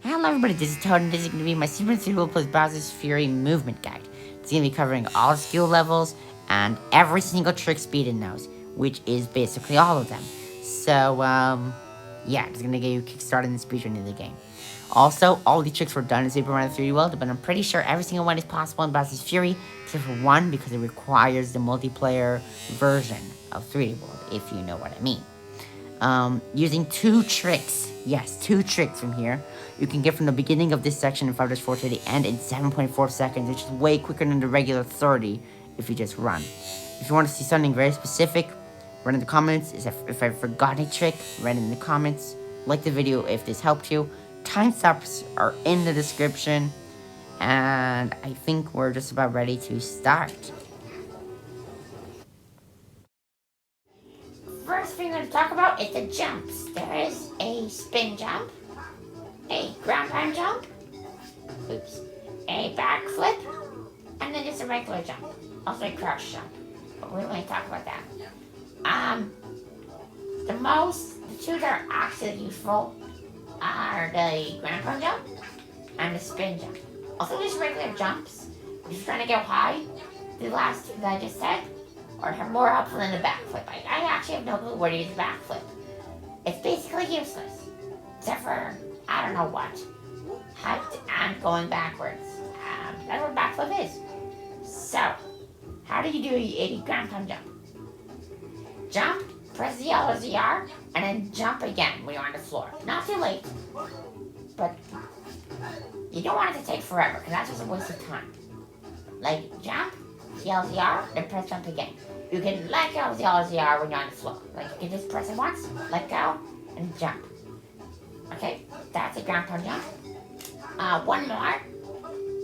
Hello everybody, this is Toad and this is going to be my Speedrun Suitable plus Bowser's Fury movement guide. It's going to be covering all skill levels and every single trick Speedrun knows, which is basically all of them. So, yeah, it's going to get you kickstarted in the speedrun of the game. Also, all these tricks were done in Super Mario 3D World, but I'm pretty sure every single one is possible in Bowser's Fury, except for one because it requires the multiplayer version of 3D World, if you know what I mean. Using two tricks, yes, two tricks from here, you can get from the beginning of this section in 5-4 to the end in 7.4 seconds, which is way quicker than the regular 30 if you just run. If you want to see something very specific, write in the comments. If I forgot a trick, write in the comments. Like the video if this helped you. Timestamps are in the description, and I think we're just about ready to start. First thing we're going to talk about is the jumps. There is a spin jump, a ground pound jump, a backflip, and then just a regular jump. Also a crouch jump, but we don't want to talk about that. The two that are actually useful are the ground pound jump and the spin jump. Also just regular jumps. If you're trying to go high, the last two that I just said are more helpful than the backflip. I actually have no clue where to use the backflip. It's basically useless, except for, I don't know what. I'm going backwards. That's what backflip is. So, how do you do a ground pound jump? Jump, press the L or the R, and then jump again when you're on the floor. Not too late, but you don't want it to take forever, because that's just a waste of time. Like, jump, LZR, then press jump again. You can let go of the LZR when you're on the floor. Like, you can just press it once, let go, and jump. Okay, that's a ground pound jump. One more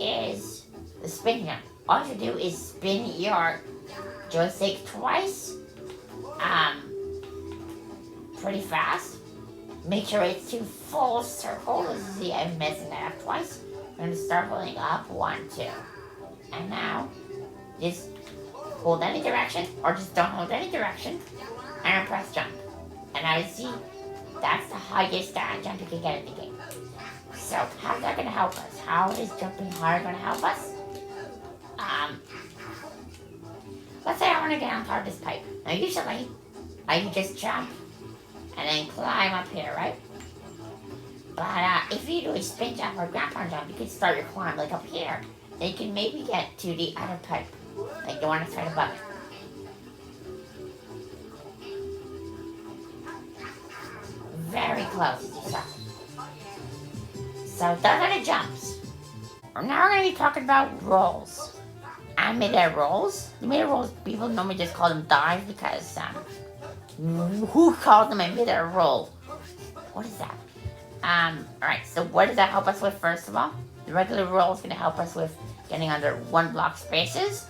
is the spin jump. All you do is spin your joystick twice, pretty fast. Make sure it's to full circle. See, I'm messing that up twice. I'm gonna start holding up, 1, 2. And now, just hold any direction, or just don't hold any direction, and press jump. And now you see, that's the highest jump you can get in the game. So, how's that going to help us? How is jumping higher going to help us? Let's say I want to get on top of this pipe. Now, usually, you just jump and then climb up here, right? But if you do a spin jump or a ground pound jump, you can start your climb like up here. Then you can maybe get to the other pipe, like the one that's right above it. Very close, as you saw. So those are the jumps. Now we're going to be talking about rolls. And mid-air rolls. The mid-air rolls, people normally just call them dives because, who called them a mid-air roll? What is that? Alright, so what does that help us with first of all? The regular roll is going to help us with getting under one block spaces,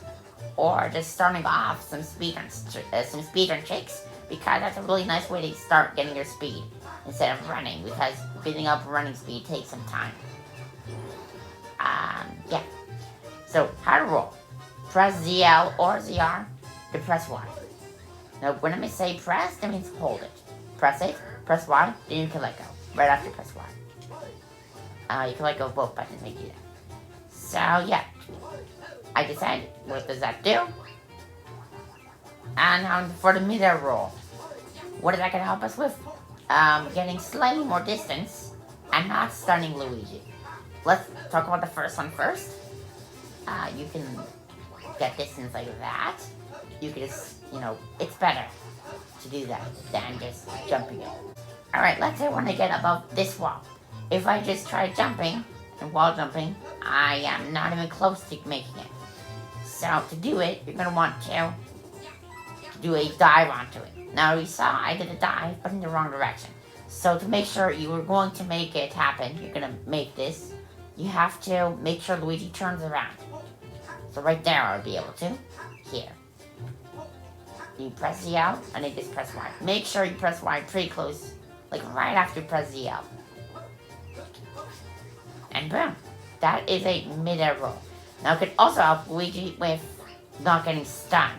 or just starting off some speedrun tricks, because that's a really nice way to start getting your speed instead of running, because building up running speed takes some time. Yeah. So, how to roll. Press ZL or ZR to press Y. Now, when I say press, that means hold it. Press it, press Y, then you can let go. Right after press Y. You can let go of both buttons when you do that. So, yeah. I decided, what does that do? And for the mid-air roll, what is that going to help us with? Getting slightly more distance and not stunning Luigi. Let's talk about the first one first. You can get distance like that. You can just, it's better to do that than just jumping it. Alright, let's say I want to get above this wall. If I just try jumping and wall jumping, I am not even close to making it. So to do it, you're going to want to do a dive onto it. Now you saw I did a dive, but in the wrong direction. So to make sure you were going to make it happen, you're going to make this, you have to make sure Luigi turns around. So right there I'll be able to. Here. You press ZL, and then just press Y. Make sure you press Y pretty close, like right after you press ZL. And boom. That is a mid-air roll. Now it could also help Luigi with not getting stunned.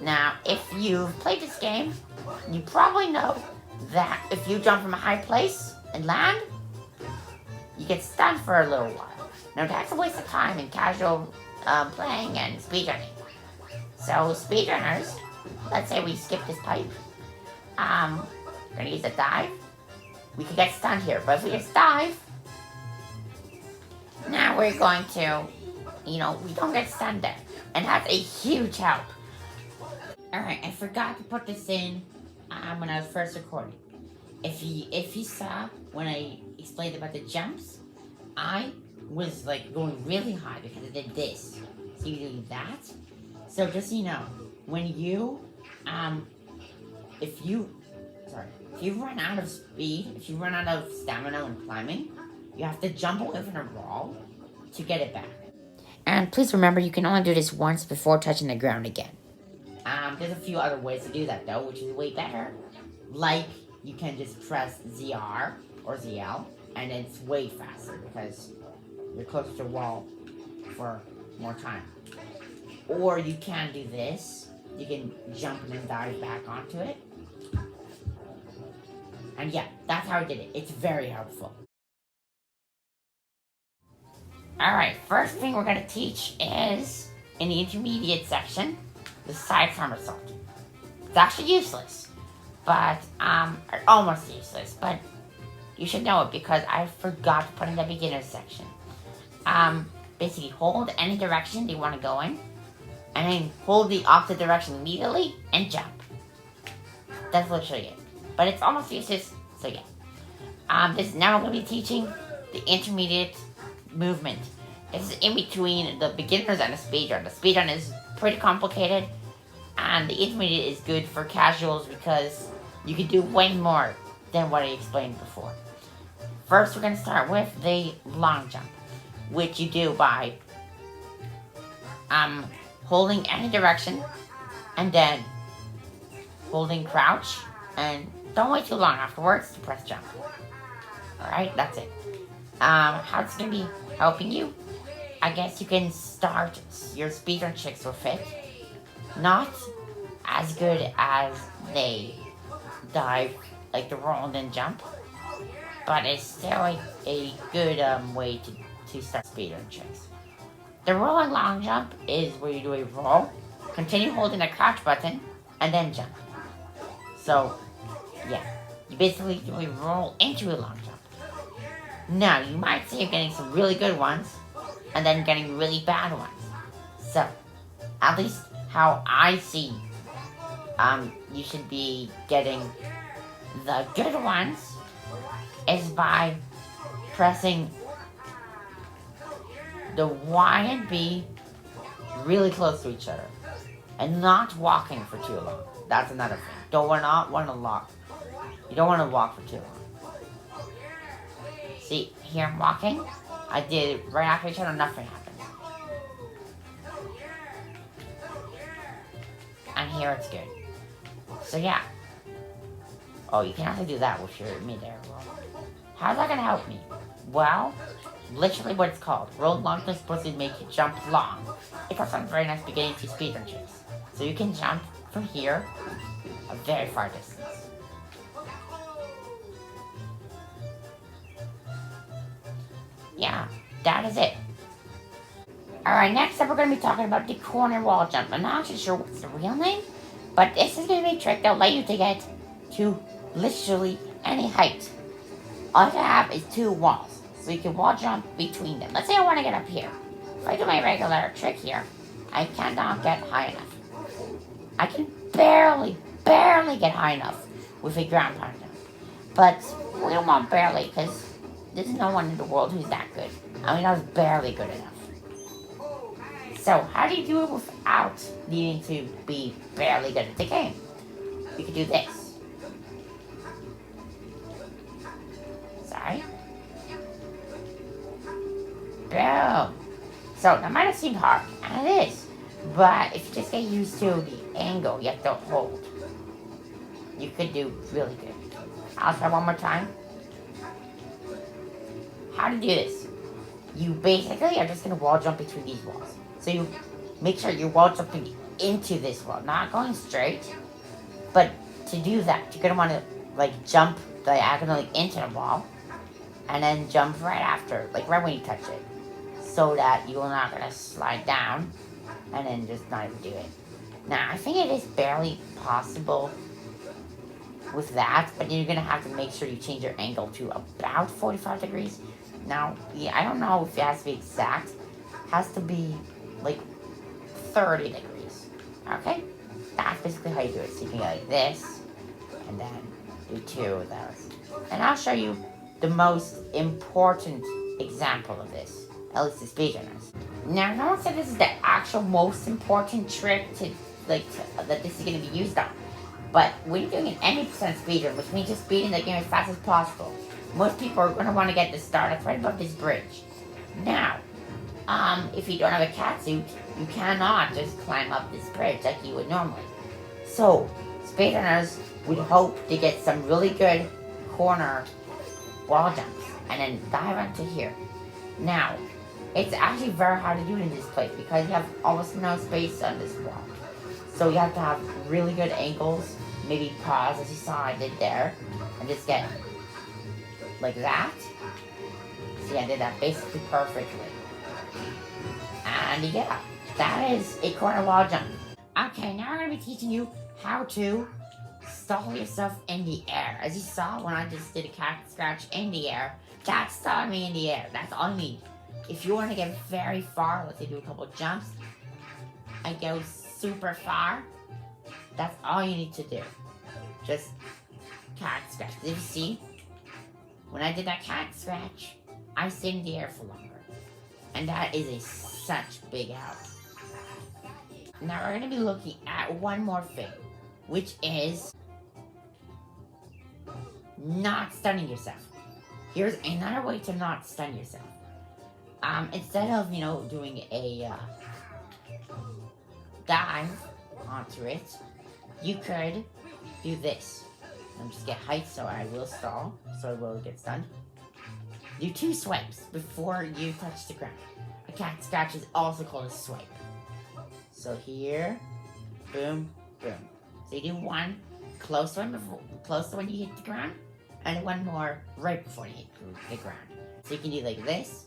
Now, if you've played this game, you probably know that if you jump from a high place and land, you you get stunned for a little while. Now that's a waste of time in casual playing and speedrunning. So speedrunners, let's say we skip this pipe. We're gonna use a dive. We could get stunned here, but if we just dive, now we're going to, we don't get stunned there. And that's a huge help. Alright, I forgot to put this in when I was first recording. If you saw when I explained about the jumps, I was like going really high because I did this. So you do that. So just so you know, when you if you run out of speed, if you run out of stamina when climbing, you have to jump away from the wall to get it back. And please remember, you can only do this once before touching the ground again. There's a few other ways to do that though, which is way better. Like, you can just press ZR or ZL, and it's way faster because you're closer to the wall for more time. Or you can do this. You can jump and then dive back onto it. And yeah, that's how I did it. It's very helpful. Alright, first thing we're going to teach is, in the intermediate section, the side somersault. It's actually useless, but, almost useless, but you should know it because I forgot to put in the beginner section. Basically hold any direction you want to go in, and then hold the opposite direction immediately, and jump. That's literally it. But it's almost useless, so yeah. Now I'm going to be teaching the intermediate movement. This is in between the beginners and the speedrun. The speedrun is pretty complicated, and the intermediate is good for casuals because you can do way more than what I explained before. First, we're going to start with the long jump, which you do by holding any direction, and then holding crouch, and don't wait too long afterwards to press jump. Alright, that's it. How it's going to be helping you? I guess you can start your speedrun tricks with it. Not as good as they dive, like the roll and then jump, but it's still a good way to start speedrun tricks. The roll and long jump is where you do a roll, continue holding the crouch button, and then jump. So, yeah, you basically do a roll into a long jump. Now, you might see you're getting some really good ones, and then getting really bad ones. So, at least how I see, you should be getting the good ones is by pressing the Y and B really close to each other, and not walking for too long. That's another thing. You don't want to walk for too long. See, here I'm walking. I did it right after each other, nothing happened. And here it's good. So yeah. Oh, you can also do that with your mid-air roll. How's that going to help me? Well, literally what it's called. Roll long is supposed to make you jump long. It's also a very nice beginning to speedrun tricks. So you can jump from here a very far distance. Yeah, that is it. Alright, next up we're going to be talking about the corner wall jump. I'm not actually sure what's the real name, but this is going to be a trick that will let you to get to literally any height. All you have is two walls, so you can wall jump between them. Let's say I want to get up here. If I do my regular trick here, I cannot get high enough. I can barely get high enough with a ground pound jump. But we don't want barely, because there's no one in the world who's that good. I mean, I was barely good enough. So, how do you do it without needing to be barely good at the game? You can do this. Sorry. Boom. So, that might have seemed hard, and it is. But if you just get used to the angle you have to hold, you could do really good. I'll try one more time. How to do this? You basically are just going to wall jump between these walls. So you make sure you're wall jumping into this wall, not going straight. But to do that, you're going to want to like jump diagonally into the wall. and then jump right after, like right when you touch it, so that you're not gonna slide down and then just not even do it. Now, I think it is barely possible with that, but you're gonna have to make sure you change your angle to about 45 degrees. Now, yeah, I don't know if it has to be exact. It has to be like 30 degrees. Okay? That's basically how you do it. So you can go like this, and then do 2 of those. And I'll show you the most important example of this, at least the speedrunners. Now, no one said this is the actual most important trick that this is going to be used on. But when you're doing an any percent speedrun, which means just speeding the game as fast as possible, most people are going to want to get the start right above this bridge. Now, if you don't have a cat suit, you cannot just climb up this bridge like you would normally. So, speedrunners would hope to get some really good corner wall jumps and then dive onto here. Now, it's actually very hard to do in this place because you have almost no space on this wall. So you have to have really good angles, maybe pause as you saw I did there, and just get like that. See, I did that basically perfectly. And yeah, that is a corner wall jump. Okay, now I'm going to be teaching you how to stall yourself in the air. As you saw when I just did a cat scratch in the air, that's stalling me in the air. That's all you need. If you want to get very far, let's say do a couple jumps and go super far, that's all you need to do. Just cat scratch. Did you see? When I did that cat scratch, I stayed in the air for longer. And that is such big help. Now we're going to be looking at one more thing, which is not stunning yourself. Here's another way to not stun yourself. Instead of, doing a dive onto it, you could do this. And just get height so I will stall, so I will get stunned. Do 2 swipes before you touch the ground. A cat scratch is also called a swipe. So here, boom, boom. So you do one close one when you hit the ground, and one more right before you hit the ground. So you can do like this,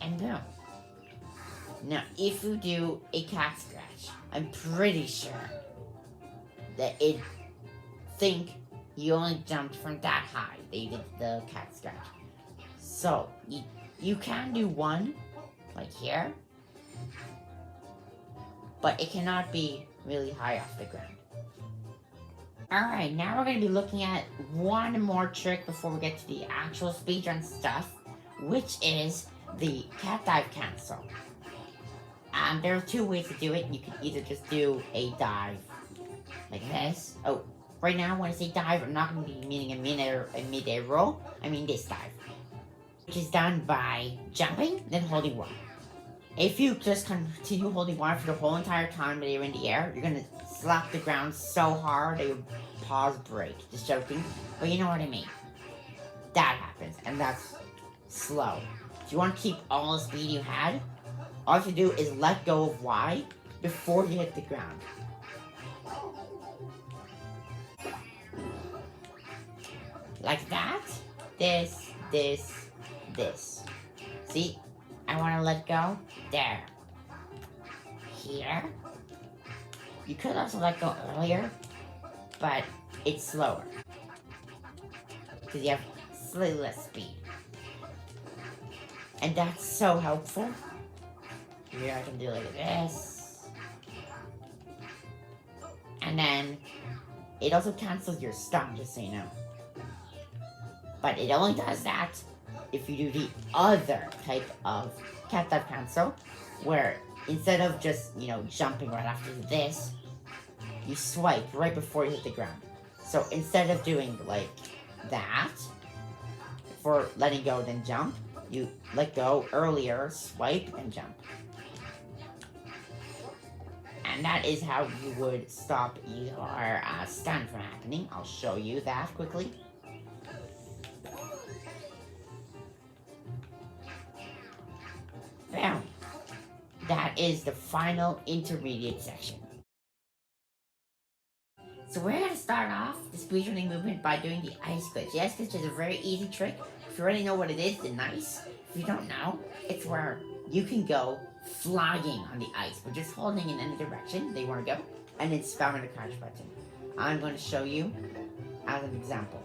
and boom. Now, if you do a cat scratch, I'm pretty sure that it think you only jumped from that high that you did the cat scratch. So, you can do one, like here, but it cannot be really high off the ground. Alright, now we're going to be looking at one more trick before we get to the actual speedrun stuff, which is the cat dive cancel. There are 2 ways to do it. You can either just do a dive like this. Oh, right now when I say dive, I'm not going to be meaning a mid-air roll. I mean this dive, which is done by jumping, then holding one. If you just continue holding one for the whole entire time that you're in the air, you're going to slap the ground so hard that your paws break. Just joking, but you know what I mean. That happens, and that's slow. If you want to keep all the speed you had, all you have to do is let go of Y before you hit the ground. Like that. This. See? I want to let go. There. Here. You could also let go earlier, but it's slower. Because you have slightly less speed. And that's so helpful. Here I can do like this. And then it also cancels your stun, just so you know. But it only does that if you do the other type of cat dive cancel, where instead of just, jumping right after this, you swipe right before you hit the ground. So instead of doing like that, for letting go then jump, you let go earlier, swipe, and jump. And that is how you would stop your stun from happening. I'll show you that quickly. Boom. That is the final intermediate section. So we're going to start off the speedrunning movement by doing the ice glitch. The ice glitch is a very easy trick you already know what it is, then nice. If you don't know, it's where you can go flying on the ice, but just holding in any direction they want to go, and then spamming the crouch button. I'm going to show you as an example.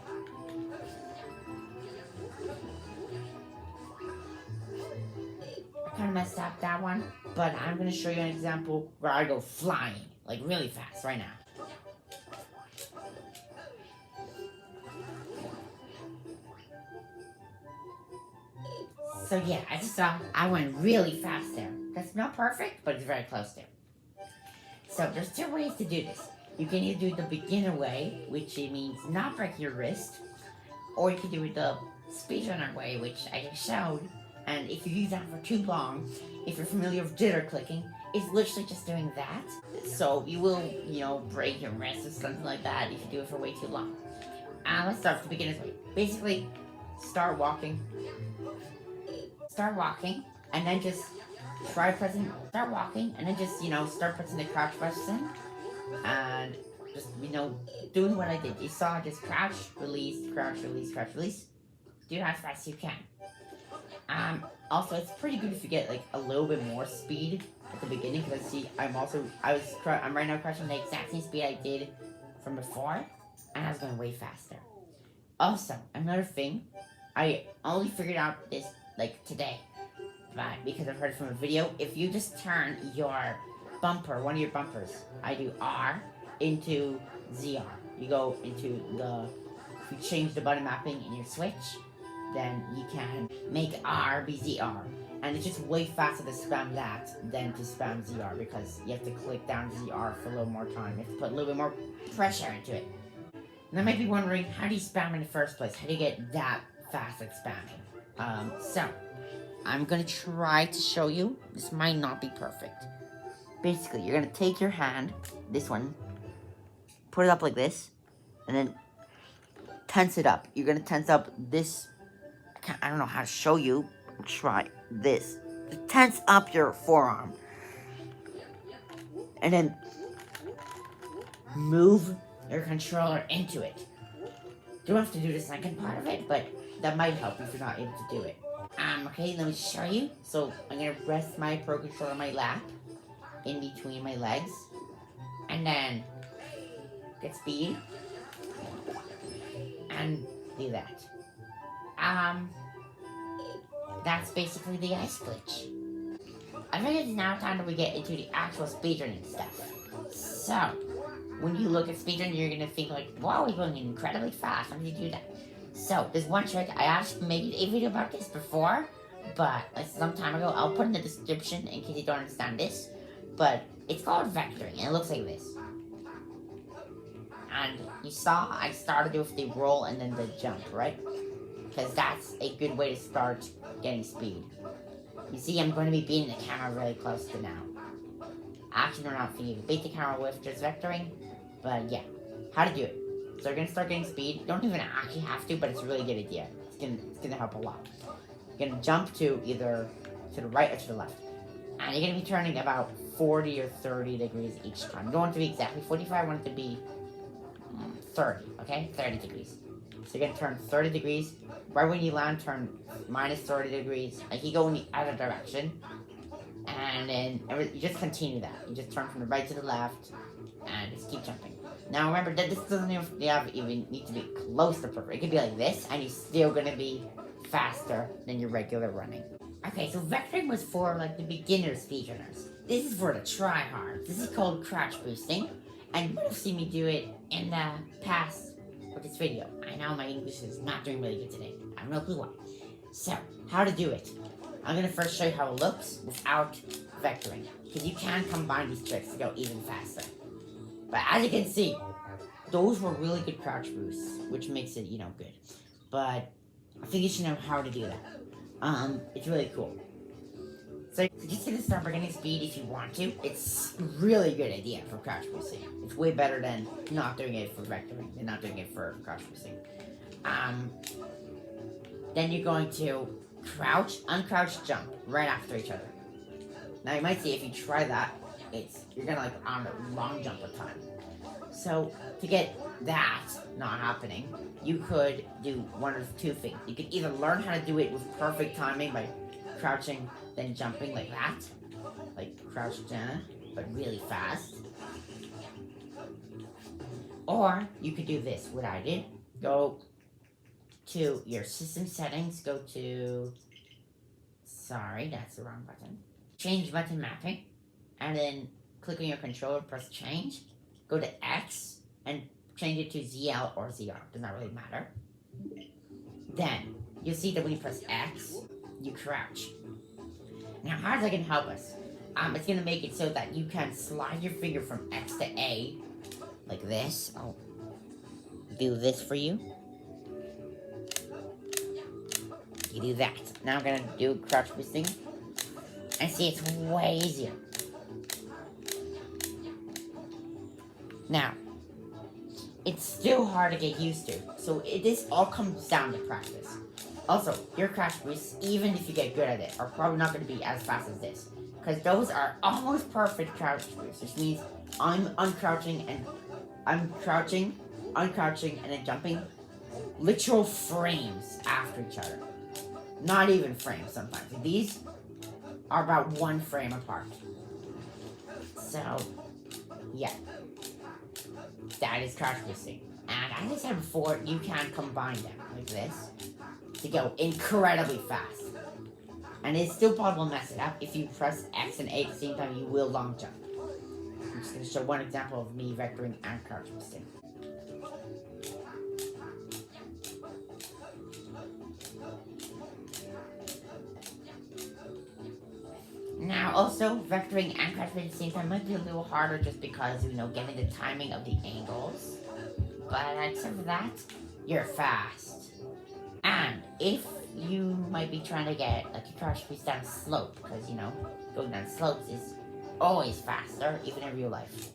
I kind of messed up that one, but I'm going to show you an example where I go flying, like really fast right now. So yeah, as you saw, I went really fast there. That's not perfect, but it's very close there. So there's two ways to do this. You can either do the beginner way, which means not break your wrist, or you can do it the speedrunner way, which I just showed. And if you use that for too long, if you're familiar with jitter clicking, it's literally just doing that. So you will, break your wrist or something like that if you do it for way too long. Let's start with the beginner's way. Basically, start walking, and then just start walking, and then just, start pressing the crouch button, and just, doing what I did. You saw just crouch, release, crouch, release, crouch, release. Do that as fast as you can. Also, it's pretty good if you get, like, a little bit more speed at the beginning, because see, I'm right now crouching the exact same speed I did from before, and I was going way faster. Also, another thing, I only figured out this, like, today, but because I've heard it from a video, if you just turn your bumper, one of your bumpers, I do R, into ZR. You go into if you change the button mapping in your switch, then you can make R be ZR. And it's just way faster to spam that than to spam ZR, because you have to click down ZR for a little more time. You have to put a little bit more pressure into it. And I might be wondering, how do you spam in the first place? How do you get that fast at spamming? So, I'm gonna try to show you. This might not be perfect. Basically, you're gonna take your hand, this one, put it up like this, and then tense it up. You're gonna tense up this. I don't know how to show you. Try this. Tense up your forearm. And then move your controller into it. You don't have to do the second part of it, but that might help if you're not able to do it. Okay, let me show you. So I'm gonna rest my Pro Controller on my lap, in between my legs, and then get speed, and do that. That's basically the ice glitch. I think it's now time that we get into the actual speedrunning stuff. So, when you look at speedrunning, you're gonna think like, wow, we're going incredibly fast. How did you do that? So, there's one trick. I actually made a video about this before, but like some time ago. I'll put in the description in case you don't understand this. But it's called vectoring, and it looks like this. And you saw I started with the roll and then the jump, right? Because that's a good way to start getting speed. You see, I'm going to be beating the camera really close to now. Actually, no, not for you. Beat the camera with just vectoring. But yeah, how to do it. So you're going to start getting speed. You don't even actually have to, but it's a really good idea. It's going to help a lot. You're going to jump to either to the right or to the left. And you're going to be turning about 40 or 30 degrees each time. You don't want it to be exactly 45, I want it to be 30, okay? 30 degrees. So you're going to turn 30 degrees. Right when you land, turn minus 30 degrees. Like you go in the other direction. And then you just continue that. You just turn from the right to the left. And just keep jumping. Now remember that this doesn't even need to be close to perfect. It could be like this. And you're still going to be faster than your regular running. Okay, so vectoring was for like the beginner speedrunners. This is for the tryhards. This is called crouch boosting. And you might have seen me do it in the past with this video. I know my English is not doing really good today. I have no clue why. So, how to do it. I'm going to first show you how it looks without vectoring. Because you can combine these tricks to go even faster. But as you can see, those were really good crouch boosts, which makes it, good. But I think you should know how to do that. It's really cool. So just gonna start by getting speed if you want to. It's really good idea for crouch boosting. It's way better than not doing it for vectoring and not doing it for crouch boosting. Then you're going to crouch, uncrouch, jump right after each other. Now you might see if you try that, you're gonna on a long jump of time. So to get that not happening, you could do one of two things. You could either learn how to do it with perfect timing by crouching, then jumping like that. Like crouch down, but really fast. Or you could do this, what I did. Go to your system settings, go to, sorry, that's the wrong button. Change button mapping, and then click on your controller, press change, go to X, and change it to ZL or ZR, does not really matter. Then, you'll see that when you press X, you crouch. Now, how is that going to help us? It's going to make it so that you can slide your finger from X to A, like this. I'll do this for you. You do that. Now I'm going to do crouch boosting. And see, it's way easier. Now, it's still hard to get used to, so this all comes down to practice. Also, your crouch boosts, even if you get good at it, are probably not going to be as fast as this, because those are almost perfect crouch boosts, which means I'm uncrouching, uncrouching, and then jumping literal frames after each other. Not even frames sometimes. These are about 1 frame apart. So, yeah. That is crouch boosting. And as I said before, you can combine them like this to go incredibly fast. And it's still possible to mess it up. If you press X and A at the same time, you will long jump. I'm just going to show one example of me vectoring and crouch boosting. Now, also, vectoring and crouch boosting at the same time might be a little harder just because, getting the timing of the angles. But except for that, you're fast. And if you might be trying to get like a crouch boost down a slope, because, going down slopes is always faster, even in real life.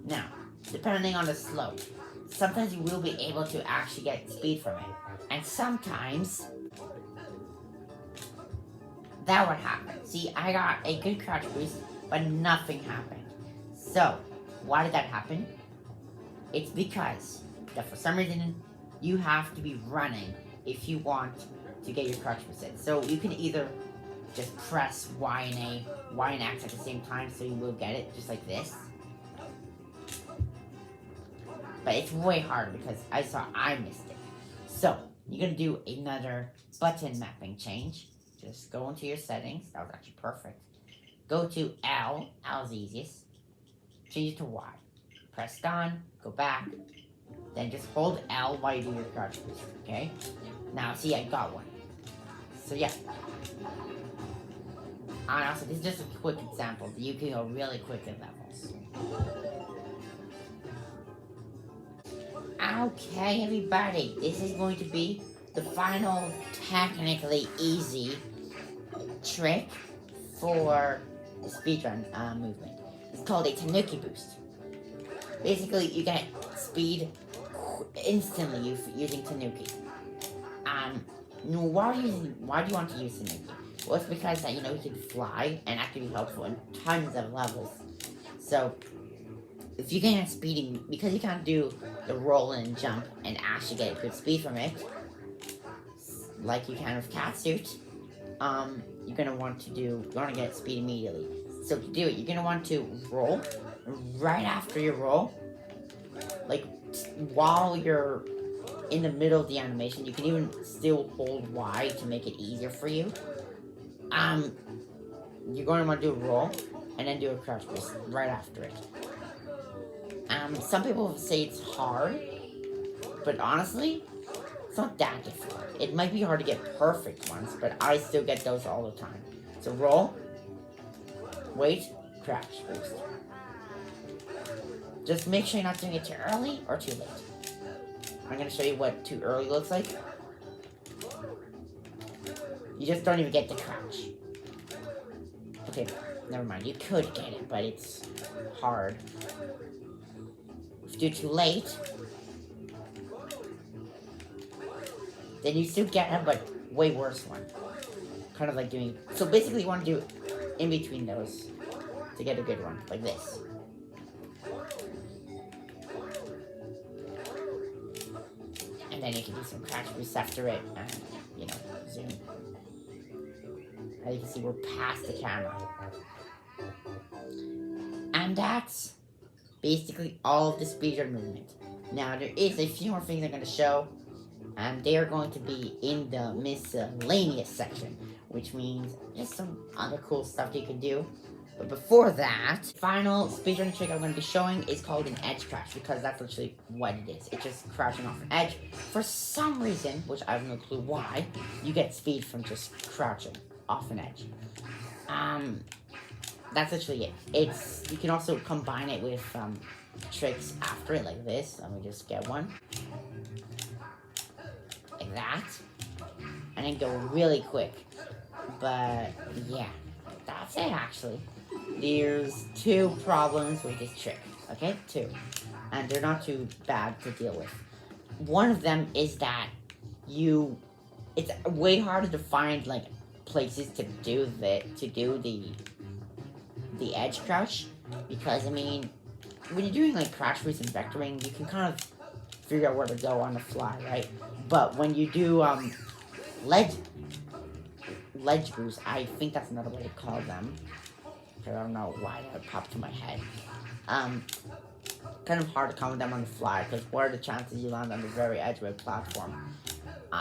Now, depending on the slope, sometimes you will be able to actually get speed from it. And sometimes that would happen. See, I got a good crouch boost, but nothing happened. So, why did that happen? It's because that for some reason, you have to be running if you want to get your crouch boosted. So you can either just press Y and X at the same time, so you will get it, just like this. But it's way harder because I missed it. So, you're going to do another button mapping change. Just go into your settings. That was actually perfect. Go to L. L is the easiest. Change it to Y. Press done. Go back. Then just hold L while you do your crouch boost. Okay? Now, see, I got one. So, yeah. And also, this is just a quick example. You can go really quick at levels. Okay, everybody. This is going to be the final, technically easy trick for the speedrun movement. It's called a Tanooki Boost. Basically, you get speed instantly using Tanooki. Why do you want to use Tanooki? Well, it's because you can fly, and that can be helpful in tons of levels. So, if you can get speeding, because you can't do the roll and jump and actually get good speed from it, like you can with Catsuit, you're gonna want to get speed immediately. So to do it, you're gonna want to roll. Right after you roll, like while you're in the middle of the animation, you can even still hold Y to make it easier for you. You're going to want to do a roll and then do a crouch boost right after it. Some people say it's hard, but honestly, it's not that difficult. It might be hard to get perfect ones, but I still get those all the time. So roll, wait, crouch boost. Just make sure you're not doing it too early or too late. I'm going to show you what too early looks like. You just don't even get the crouch. Okay, never mind. You could get it, but it's hard. If you do it too late, then you still get it, but way worse one. Kind of like doing... So basically you want to do in between those to get a good one, like this. then you can do some crash boosts after it, and, you know, zoom. As you can see, we're past the camera. And that's basically all of the speedrun movement. Now, there is a few more things I'm going to show, and they are going to be in the miscellaneous section, which means just some other cool stuff you can do. But before that, final speedrun trick I'm going to be showing is called an edge crouch, because that's literally what it is. It's just crouching off an edge. For some reason, which I have no clue why, you get speed from just crouching off an edge. That's literally it. You can also combine it with tricks after it, like this. Let me just get one. Like that. And then go really quick. But, yeah. That's it, actually. There's 2 problems with this trick. Okay? 2. And they're not too bad to deal with. One of them is that it's way harder to find, like, places to do the edge crouch, because, I mean, when you're doing, like, crouch boosts and vectoring, you can kind of figure out where to go on the fly, right? But when you do, ledge boosts, I think that's another way to call them, because I don't know why that popped to my head. Kind of hard to comment them on the fly, because what are the chances you land on the very edge of a platform?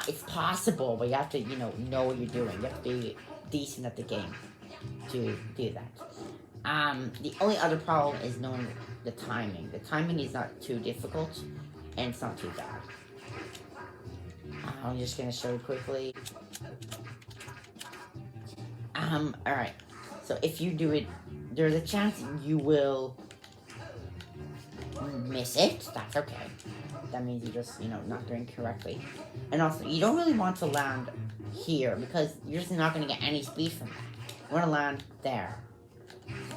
It's possible, but you have to, know what you're doing. You have to be decent at the game to do that. The only other problem is knowing the timing. The timing is not too difficult, and it's not too bad. I'm just gonna show you quickly. Alright. So if you do it, there's a chance you will miss it. That's okay. That means you're just, not doing it correctly. And also, you don't really want to land here, because you're just not going to get any speed from that. You want to land there.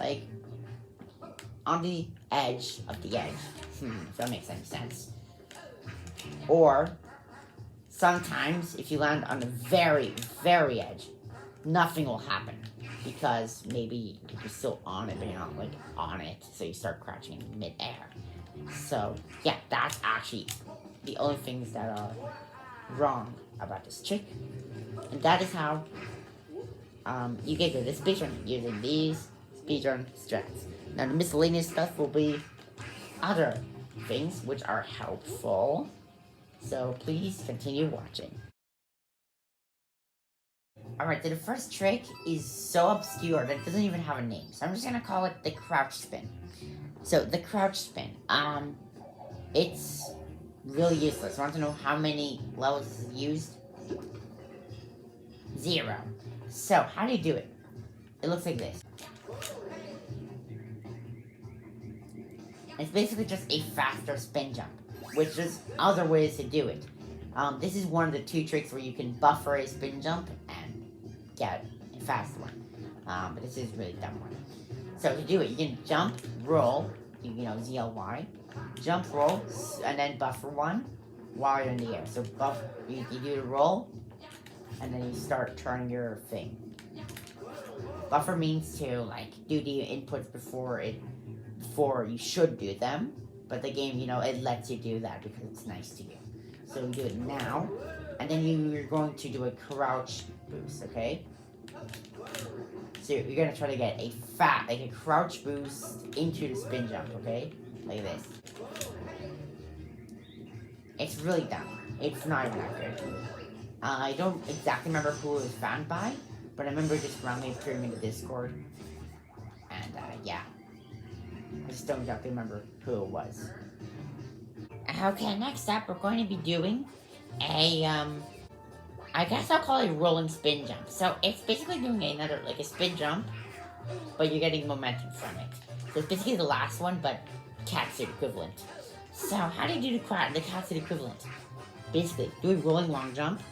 Like, on the edge of the edge. If that makes any sense. Or, sometimes, if you land on the very, very edge, nothing will happen. Because maybe you're still on it, but you're not, like, on it. So you start crouching in mid-air. So, yeah, that's actually the only things that are wrong about this trick. And that is how you get good at speedrun, using these speedrun strats. Now, the miscellaneous stuff will be other things which are helpful. So, please continue watching. Alright, so the first trick is so obscure that it doesn't even have a name. So I'm just gonna call it the crouch spin. So, the crouch spin, it's really useless. Want to know how many levels is used? 0. So, how do you do it? It looks like this. It's basically just a faster spin jump, which there's other ways to do it. This is one of the 2 tricks where you can buffer a spin jump and get a fast one. But this is a really dumb one. So to do it, you can jump, roll, ZLY, jump, roll, and then buffer one while you're in the air. So you do the roll, and then you start turning your thing. Buffer means to, like, do the inputs before you should do them, but the game, it lets you do that because it's nice to you. So you do it now, and then you're going to do a crouch boost, okay? So you're gonna try to get a crouch boost into the spin jump, okay? Like this. It's really dumb. It's not even that good. I don't exactly remember who it was found by, but I remember just randomly appearing in the Discord. And, yeah. I just don't exactly remember who it was. Okay, next up, we're going to be doing I guess I'll call it a rolling spin jump. So it's basically doing a spin jump, but you're getting momentum from it. So it's basically the last one, but catsuit equivalent. So how do you do the catsuit equivalent? Basically, do a rolling long jump.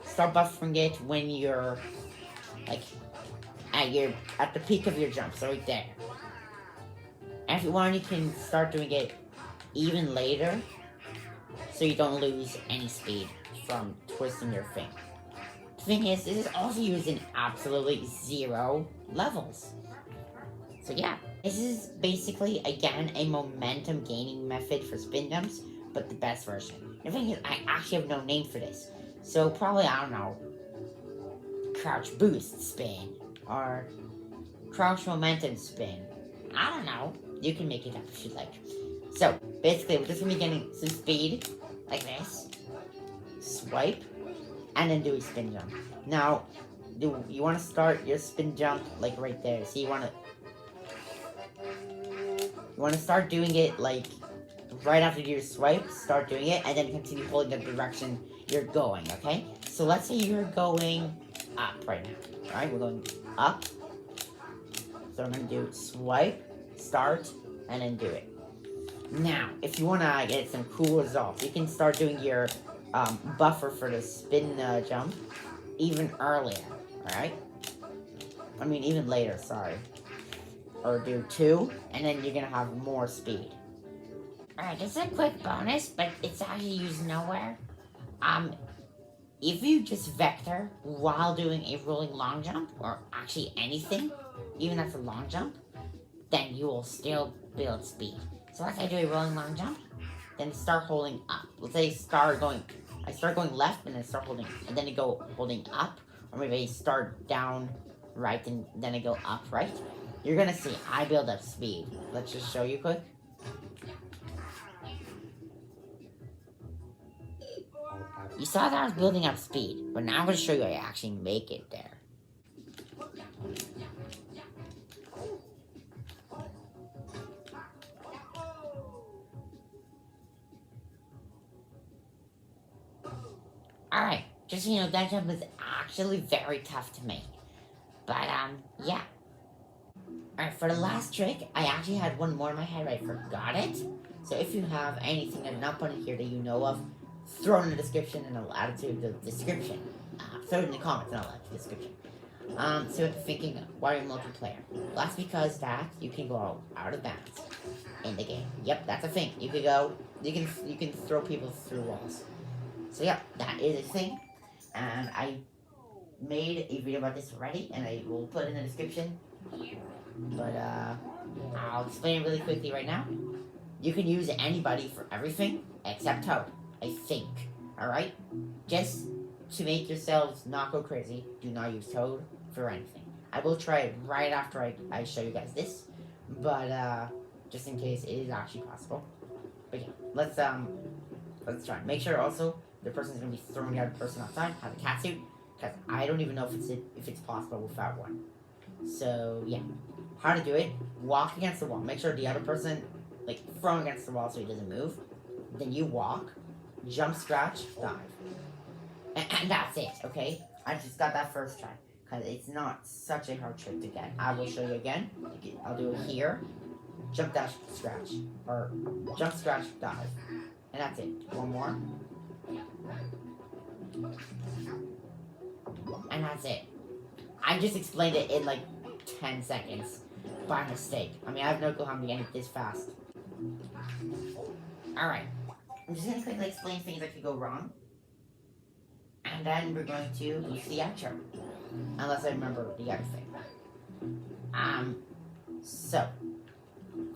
Start buffering it when you're, like, at the peak of your jump, so right there. And if you want, you can start doing it even later, so you don't lose any speed from twisting your thing. The thing is, this is also used in absolutely 0 levels. So yeah, this is basically, again, a momentum gaining method for spin jumps, but the best version. The thing is, I actually have no name for this. So probably, I don't know, crouch boost spin, or crouch momentum spin. I don't know. You can make it up if you'd like. So, basically, we're just going to be getting some speed, like this. Swipe, and then do a spin jump. Now, you want to start your spin jump, like, right there. So you want to start doing it, like, right after you do your swipe, start doing it, and then continue holding the direction you're going, okay? So let's say you're going up right now. Alright, we're going up. So I'm going to do swipe, start, and then do it. Now, if you want to get some cool results, you can start doing your buffer for the spin jump even earlier, alright? I mean, even later, sorry. Or do 2, and then you're going to have more speed. Alright, just a quick bonus, but it's actually used nowhere. If you just vector while doing a rolling long jump, or actually anything, even that's a long jump, then you will still build speed. So let's say I do a rolling long jump, then start holding up. Let's say I start going left and then start holding, and then I go holding up, or maybe I start down right and then I go up right. You're gonna see I build up speed. Let's just show you quick. You saw that I was building up speed, but now I'm gonna show you I actually make it there. Alright, just so you know, that jump is actually very tough to make. But, yeah. Alright, for the last trick, I actually had one more in my head, I forgot it. So if you have anything I'm not putting here that you know of, throw it in the description and I'll add it to the description. Throw it in the comments and I'll add it to the description. So if you're thinking, why are you multiplayer? Well, that's because that you can go out of bounds in the game. Yep, that's a thing. You can throw people through walls. So yeah, that is a thing. And I made a video about this already, and I will put it in the description. But I'll explain it really quickly right now. You can use anybody for everything except Toad, I think. Alright? Just to make yourselves not go crazy, do not use Toad for anything. I will try it right after I show you guys this, but just in case it is actually possible. But yeah, let's try. Make sure also the person's gonna be throwing the other person outside, have a cat suit, because I don't even know if it's possible without one. So yeah, how to do it? Walk against the wall. Make sure the other person like thrown against the wall so he doesn't move. Then you walk, jump, scratch, dive, and that's it. Okay, I just got that first try because it's not such a hard trick to get. I will show you again. I'll do it here. Jump, dash, scratch, or jump, scratch, dive, and that's it. One more. And that's it. I just explained it in like 10 seconds by mistake. I mean, I have no clue how I'm getting it this fast. Alright. I'm just gonna quickly explain things that could go wrong. And then we're going to do the outro. Unless I remember the other thing. So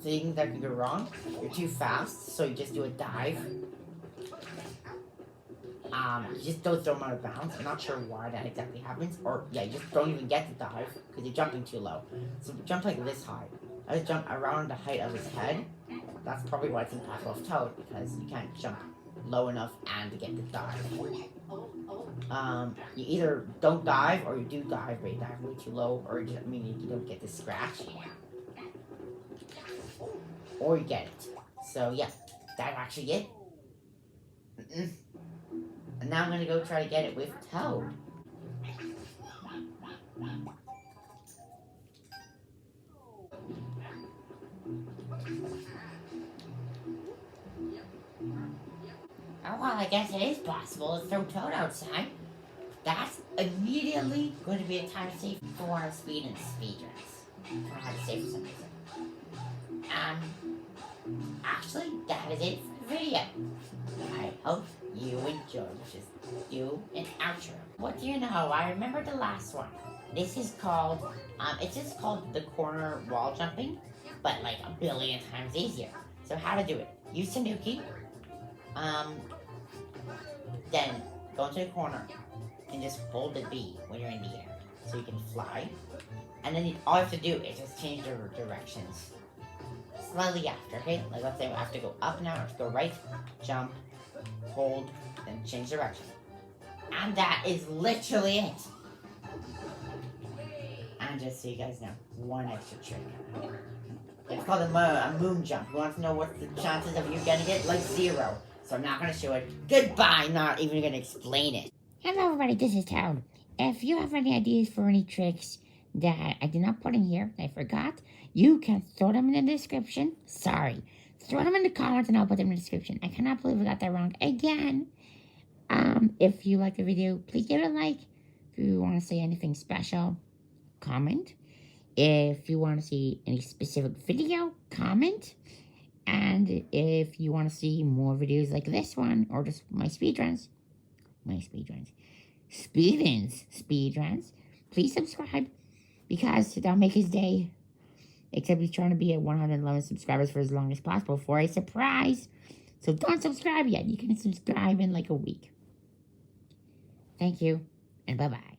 things that could go wrong. You're too fast, so you just do a dive. You just don't throw him out of bounds. I'm not sure why that exactly happens. Or, yeah, you just don't even get to dive because you're jumping too low. So jump like this high. I just jump around the height of his head. That's probably why it's impossible with Toad, because you can't jump low enough and get the dive. You either don't dive or you do dive, but you dive way too low, or you don't get the scratch. Or you get it. So, yeah, that's actually it. And now I'm gonna go try to get it with Toad. Oh, well, I guess it is possible to throw Toad outside. That's immediately going to be a time save for speed and speedruns. I don't know how to say for some reason. Actually, that is it for the video. I hope you enjoyed. Just do an outro. What do you know? I remember the last one. This is called, it's just called the corner wall jumping, but like a billion times easier. So how to do it? Use Tanooki. then go into the corner and just hold the B when you're in the air, so you can fly. And then all you have to do is just change the directions slightly after, okay? Like let's say I have to go up now, I have to go right, jump, hold, then change direction. And that is literally it. And just so you guys know, one extra trick. It's called a moon jump. You want to know what's the chances of you getting it? Like 0. So I'm not going to show it. Goodbye, not even going to explain it. Hello everybody, this is Toad. If you have any ideas for any tricks that I did not put in here, I forgot, you can throw them in the description. Sorry. Throw them in the comments and I'll put them in the description. I cannot believe I got that wrong again. If you like the video, please give it a like. If you want to say anything special, comment. If you want to see any specific video, comment. And if you want to see more videos like this one, or just my speedruns, speedruns, please subscribe, because that'll make his day. Except he's trying to be at 111 subscribers for as long as possible for a surprise. So don't subscribe yet. You can subscribe in like a week. Thank you, and bye-bye.